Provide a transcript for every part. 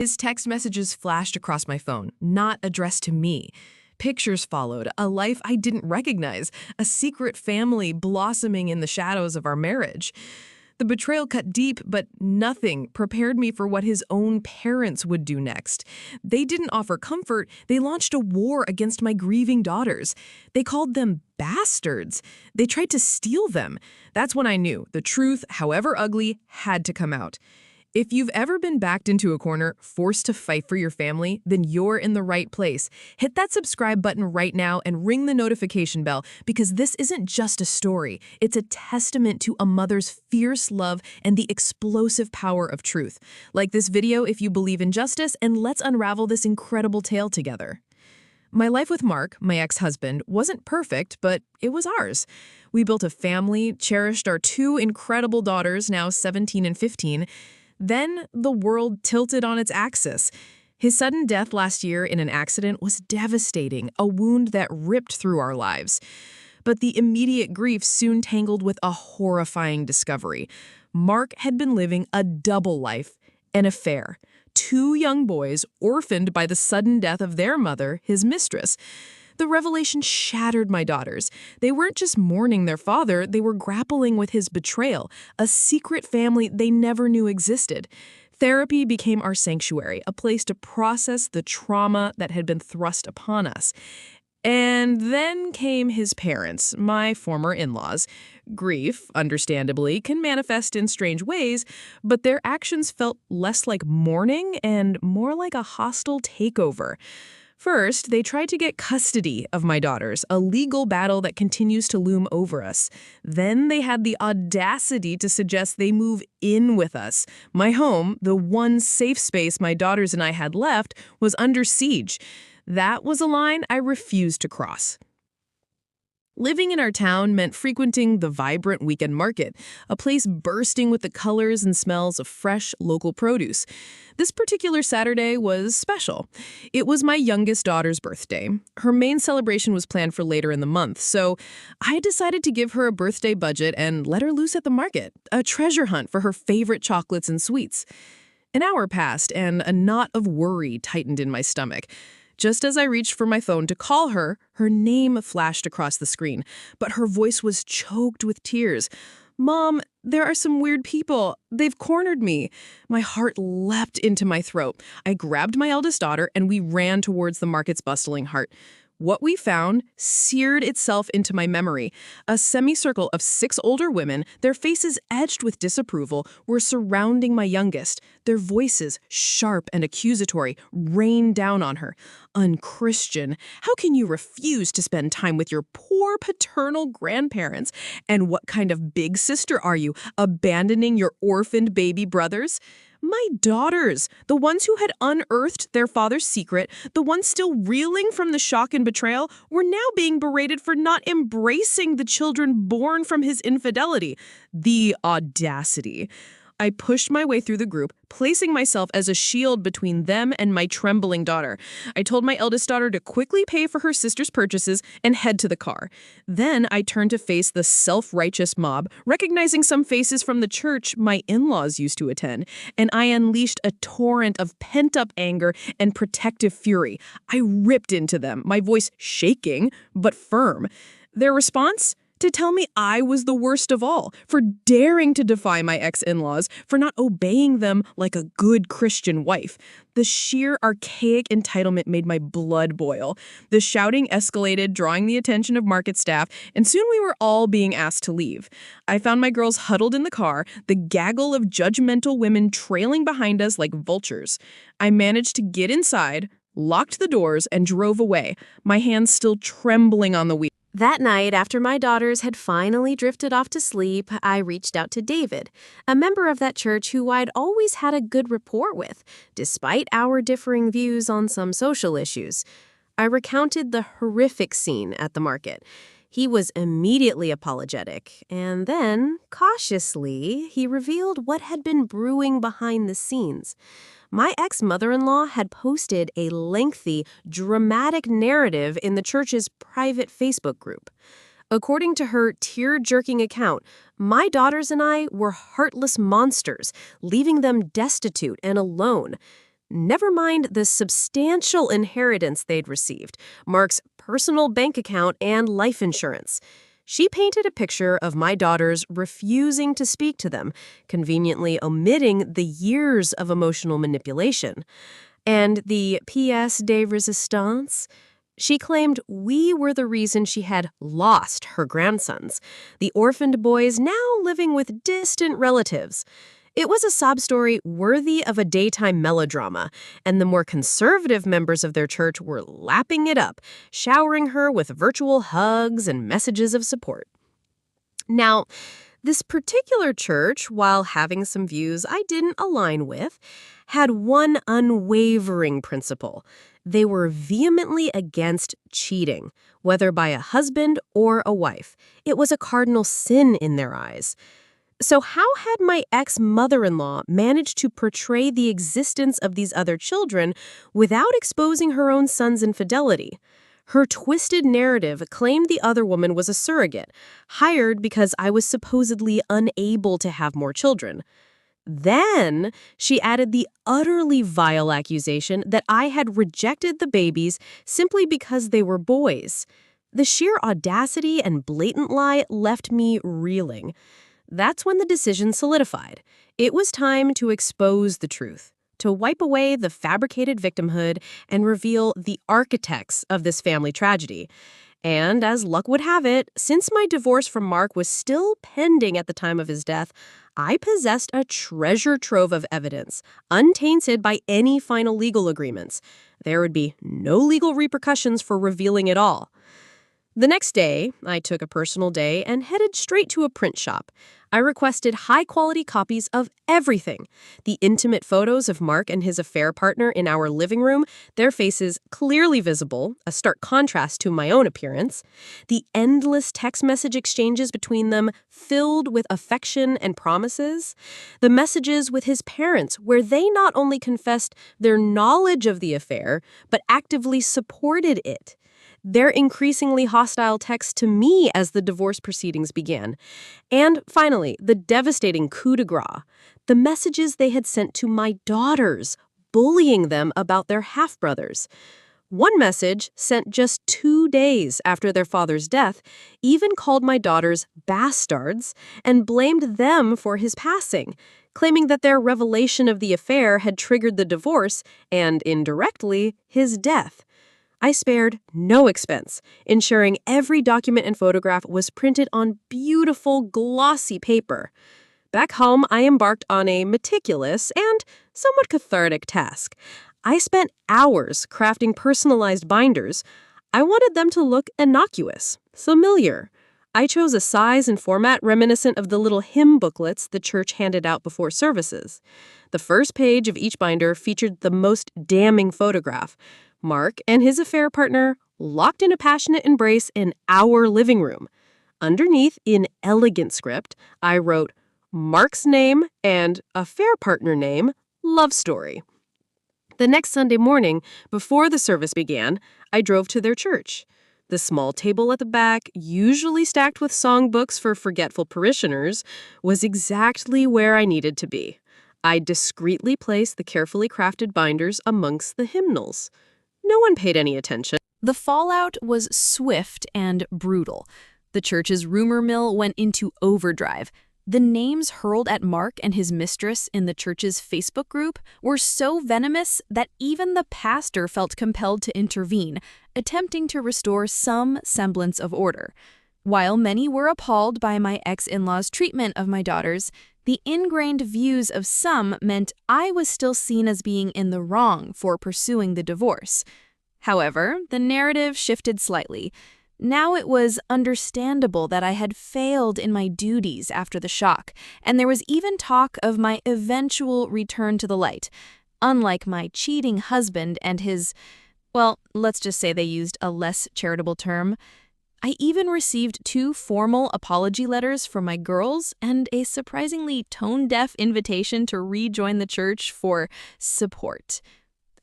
His text messages flashed across my phone, not addressed to me. Pictures followed, a life I didn't recognize, a secret family blossoming in the shadows of our marriage. The betrayal cut deep, but nothing prepared me for what his own parents would do next. They didn't offer comfort, they launched a war against my grieving daughters. They called them bastards. They tried to steal them. That's when I knew the truth, however ugly, had to come out. If you've ever been backed into a corner, forced to fight for your family, then you're in the right place. Hit that subscribe button right now and ring the notification bell, because this isn't just a story. It's a testament to a mother's fierce love and the explosive power of truth. Like this video if you believe in justice, and let's unravel this incredible tale together. My life with Mark, my ex-husband, wasn't perfect, but it was ours. We built a family, cherished our two incredible daughters, now 17 and 15. Then the world tilted on its axis. His sudden death last year in an accident was devastating, a wound that ripped through our lives. But the immediate grief soon tangled with a horrifying discovery. Mark had been living a double life, an affair. Two young boys orphaned by the sudden death of their mother, his mistress. The revelation shattered my daughters. They weren't just mourning their father, they were grappling with his betrayal, a secret family they never knew existed. Therapy became our sanctuary, a place to process the trauma that had been thrust upon us. And then came his parents, my former in-laws. Grief, understandably, can manifest in strange ways, but their actions felt less like mourning and more like a hostile takeover. First, they tried to get custody of my daughters, a legal battle that continues to loom over us. Then they had the audacity to suggest they move in with us. My home, the one safe space my daughters and I had left, was under siege. That was a line I refused to cross. Living in our town meant frequenting the vibrant weekend market, a place bursting with the colors and smells of fresh, local produce. This particular Saturday was special. It was my youngest daughter's birthday. Her main celebration was planned for later in the month, so I decided to give her a birthday budget and let her loose at the market, a treasure hunt for her favorite chocolates and sweets. An hour passed, and a knot of worry tightened in my stomach. Just as I reached for my phone to call her, her name flashed across the screen, but her voice was choked with tears. "Mom, there are some weird people. They've cornered me." My heart leapt into my throat. I grabbed my eldest daughter and we ran towards the market's bustling heart. What we found seared itself into my memory. A semicircle of 6 older women, their faces edged with disapproval, were surrounding my youngest. Their voices, sharp and accusatory, rained down on her. "Unchristian, how can you refuse to spend time with your poor paternal grandparents? And what kind of big sister are you, abandoning your orphaned baby brothers?" My daughters, the ones who had unearthed their father's secret, the ones still reeling from the shock and betrayal, were now being berated for not embracing the children born from his infidelity. The audacity. I pushed my way through the group, placing myself as a shield between them and my trembling daughter. I told my eldest daughter to quickly pay for her sister's purchases and head to the car. Then I turned to face the self-righteous mob, recognizing some faces from the church my in-laws used to attend, and I unleashed a torrent of pent-up anger and protective fury. I ripped into them, my voice shaking, but firm. Their response? To tell me I was the worst of all, for daring to defy my ex-in-laws, for not obeying them like a good Christian wife. The sheer archaic entitlement made my blood boil. The shouting escalated, drawing the attention of market staff, and soon we were all being asked to leave. I found my girls huddled in the car, the gaggle of judgmental women trailing behind us like vultures. I managed to get inside, locked the doors, and drove away, my hands still trembling on the wheel. That night, after my daughters had finally drifted off to sleep, I reached out to David, a member of that church who I'd always had a good rapport with, despite our differing views on some social issues. I recounted the horrific scene at the market. He was immediately apologetic, and then, cautiously, he revealed what had been brewing behind the scenes. My ex-mother-in-law had posted a lengthy, dramatic narrative in the church's private Facebook group. According to her tear-jerking account, my daughters and I were heartless monsters, leaving them destitute and alone. never mind the substantial inheritance they'd received, Mark's personal bank account, and life insurance. She painted a picture of my daughters refusing to speak to them, conveniently omitting the years of emotional manipulation. And the pièce de résistance? She claimed we were the reason she had lost her grandsons, the orphaned boys now living with distant relatives. It was a sob story worthy of a daytime melodrama, and the more conservative members of their church were lapping it up, showering her with virtual hugs and messages of support. Now, this particular church, while having some views I didn't align with, had one unwavering principle. They were vehemently against cheating, whether by a husband or a wife. It was a cardinal sin in their eyes. So how had my ex-mother-in-law managed to portray the existence of these other children without exposing her own son's infidelity? Her twisted narrative claimed the other woman was a surrogate, hired because I was supposedly unable to have more children. Then she added the utterly vile accusation that I had rejected the babies simply because they were boys. The sheer audacity and blatant lie left me reeling. That's when the decision solidified. It was time to expose the truth, to wipe away the fabricated victimhood and reveal the architects of this family tragedy. And as luck would have it, since my divorce from Mark was still pending at the time of his death, I possessed a treasure trove of evidence, untainted by any final legal agreements. There would be no legal repercussions for revealing it all. The next day, I took a personal day and headed straight to a print shop. I requested high-quality copies of everything. The intimate photos of Mark and his affair partner in our living room, their faces clearly visible, a stark contrast to my own appearance. The endless text message exchanges between them, filled with affection and promises. The messages with his parents, where they not only confessed their knowledge of the affair, but actively supported it. Their increasingly hostile texts to me as the divorce proceedings began. And finally, the devastating coup de grace, the messages they had sent to my daughters, bullying them about their half-brothers. One message, sent just 2 days after their father's death, even called my daughters bastards and blamed them for his passing, claiming that their revelation of the affair had triggered the divorce and, indirectly, his death. I spared no expense, ensuring every document and photograph was printed on beautiful, glossy paper. Back home, I embarked on a meticulous and somewhat cathartic task. I spent hours crafting personalized binders. I wanted them to look innocuous, familiar. I chose a size and format reminiscent of the little hymn booklets the church handed out before services. The first page of each binder featured the most damning photograph. Mark and his affair partner locked in a passionate embrace in our living room. Underneath, in elegant script, I wrote Mark's name and affair partner name, love story. The next Sunday morning, before the service began, I drove to their church. The small table at the back, usually stacked with songbooks for forgetful parishioners, was exactly where I needed to be. I discreetly placed the carefully crafted binders amongst the hymnals. No one paid any attention. The fallout was swift and brutal. The church's rumor mill went into overdrive. The names hurled at Mark and his mistress in the church's Facebook group were so venomous that even the pastor felt compelled to intervene, attempting to restore some semblance of order. While many were appalled by my ex-in-law's treatment of my daughters, the ingrained views of some meant I was still seen as being in the wrong for pursuing the divorce. However, the narrative shifted slightly. Now it was understandable that I had failed in my duties after the shock, and there was even talk of my eventual return to the light. Unlike my cheating husband and his, well, let's just say they used a less charitable term. I even received 2 formal apology letters from my girls and a surprisingly tone-deaf invitation to rejoin the church for support.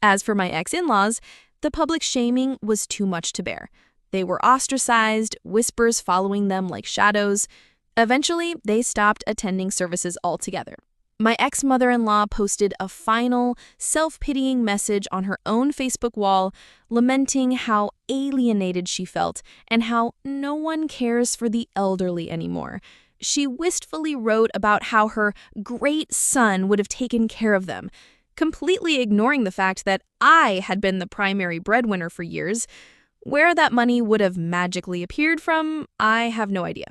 As for my ex-in-laws, the public shaming was too much to bear. They were ostracized, whispers following them like shadows. Eventually, they stopped attending services altogether. My ex-mother-in-law posted a final, self-pitying message on her own Facebook wall, lamenting how alienated she felt and how no one cares for the elderly anymore. She wistfully wrote about how her great son would have taken care of them, completely ignoring the fact that I had been the primary breadwinner for years. Where that money would have magically appeared from, I have no idea.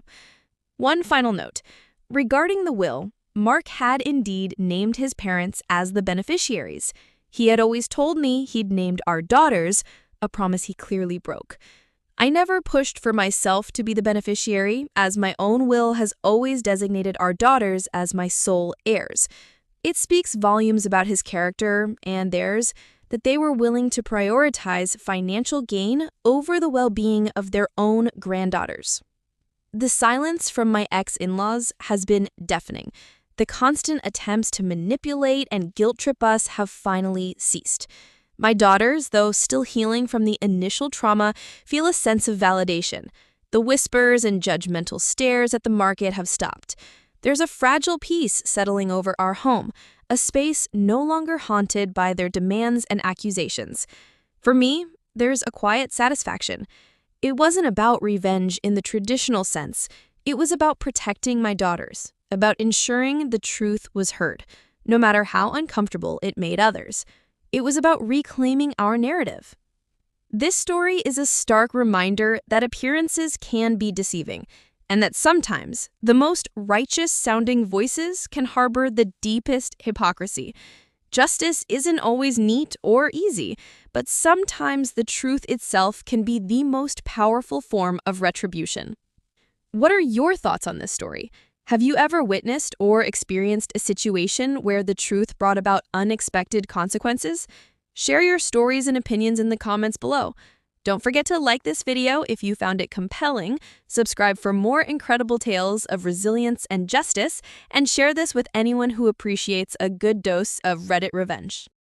One final note. Regarding the will, Mark had indeed named his parents as the beneficiaries. He had always told me he'd named our daughters, a promise he clearly broke. I never pushed for myself to be the beneficiary, as my own will has always designated our daughters as my sole heirs. It speaks volumes about his character and theirs that they were willing to prioritize financial gain over the well-being of their own granddaughters. The silence from my ex-in-laws has been deafening. The constant attempts to manipulate and guilt trip us have finally ceased. My daughters, though still healing from the initial trauma, feel a sense of validation. The whispers and judgmental stares at the market have stopped. There's a fragile peace settling over our home, a space no longer haunted by their demands and accusations. For me, there's a quiet satisfaction. It wasn't about revenge in the traditional sense. It was about protecting my daughters, about ensuring the truth was heard, no matter how uncomfortable it made others. It was about reclaiming our narrative. This story is a stark reminder that appearances can be deceiving, and that sometimes the most righteous-sounding voices can harbor the deepest hypocrisy. Justice isn't always neat or easy, but sometimes the truth itself can be the most powerful form of retribution. What are your thoughts on this story? Have you ever witnessed or experienced a situation where the truth brought about unexpected consequences? Share your stories and opinions in the comments below. Don't forget to like this video if you found it compelling, subscribe for more incredible tales of resilience and justice, and share this with anyone who appreciates a good dose of Reddit revenge.